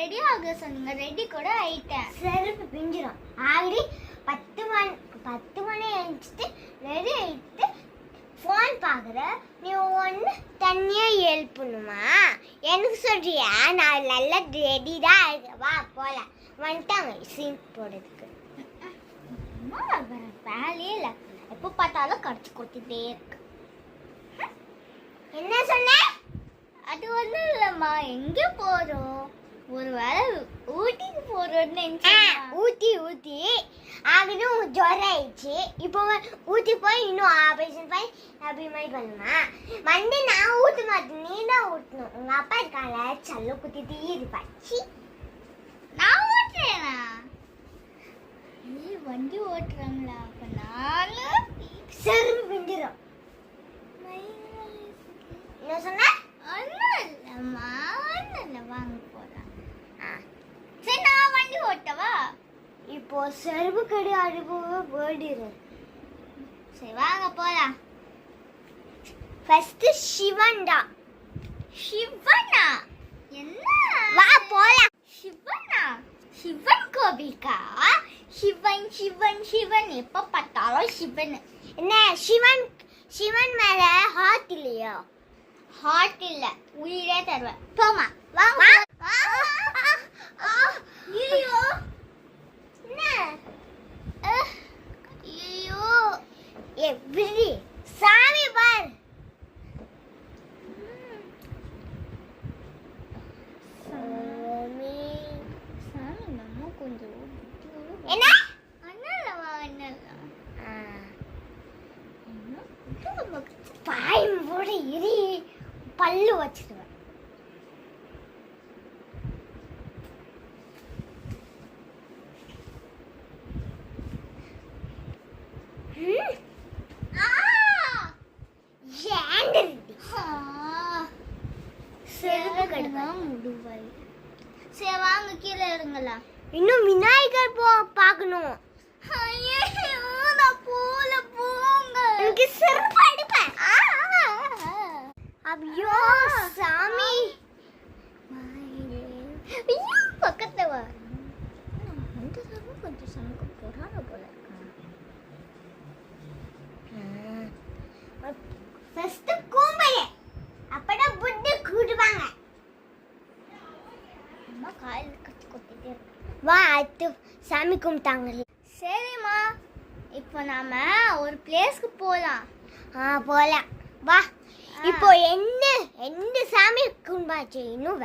Ready ஆக சொன்னீங்க, ready கூட ஆயிட்டேன். செருப்பு பிஞ்சிரும். ஆல்ரெடி 10 மணி எழுந்துட்டு ரெடி ஆயிட்டு ஃபோன் பார்க்குற. நீ ஒன்று தனியாக எழுப்பணுமா? எனக்கு சொல்றியா? நான் நல்லா ரெடி தான் இருக்கேன். வா போகலாம். வந்துட்டாங்க சீன் போடுறதுக்கு. வேலையே இல்லை, எப்போ பார்த்தாலும் கடிச்சு கொடுத்துட்டே இருக்கு. என்ன சொன்ன? அது ஒன்றும் இல்லைம்மா, எங்கே போகிறோம்? ஒரு வேளை ஊட்டிக்கு போகிறோன்னு நினச்சேன். ஊட்டி ஆகணும் உங்க ஜுரம் ஆயிடுச்சு. இப்போ ஊட்டி போய் இன்னும் ஆபரேஷன் போய் அப்படி மாதிரி பண்ணுமா? வந்து நான் ஊட்ட மாட்டேன், நீ தான் ஊட்டணும். உங்க அப்பா இருக்கால சல்ல குத்திட்டு இருப்பாச்சு. நான் ஓட்டுறேனா? நீ வண்டி ஓட்டுறாங்களா? அப்போ நானும் செருப்பு பிஞ்சிரும். என்ன சொன்ன? ஒன்றும் இல்லைம்மா, ஒன்றும் இல்லை, வாங்க போகலாம். சரி, நான் வண்டி ஓட்டவா? இப்போ செருப்பு கிடையாது, போயிடு. சரி வாங்க போகலாம். ஃபர்ஸ்ட் சிவன்டா. சிவனா? என்ன? வா போலாம். சிவனா? சிவன் கோபிக்கா? சிவன் சிவன் சிவன், எப்போ பார்த்தாலும் சிவன். என்ன சிவன் மேல ஹார்ட் இல்லையா? ஹார்ட் இல்ல, உயிரே தருவேன். போமா வா. ஐயோ என்ன? ஐயோ, எப்படி சாமி பார். சாமி நம்ம கொஞ்சம் என்ன? அண்ணல்லவா அண்ணல்ல பாய் போட இரி பல்லு வச்சிடுவேன். சரி வாங்க கீழே இருங்களா. இன்னும் விநாயகர் பார்க்கணும். நான் போல போங்க. எனக்கு செருப்பு அடிப்பேன். ஐயோ சாமி, ஐயோ பக்கத்துல வா. இந்த சமயம் கொஞ்சம் சமைக்க போறாங்க போல இருக்கா. ஃபர்ஸ்ட் கூம்பைய அப்பதான் புத்தி கூடுவாங்க. அம்மா காயில் கட்டி கொத்திட்டே இருக்கு. வா அடுத்து சாமி கும்பிட்டாங்க. சரிம்மா, இப்போ நாம ஒரு பிளேஸ்க்கு போலாம். போலாம் வா. இப்போ என்ன சாமி கும்பிட்டாச்சு, இன்னும்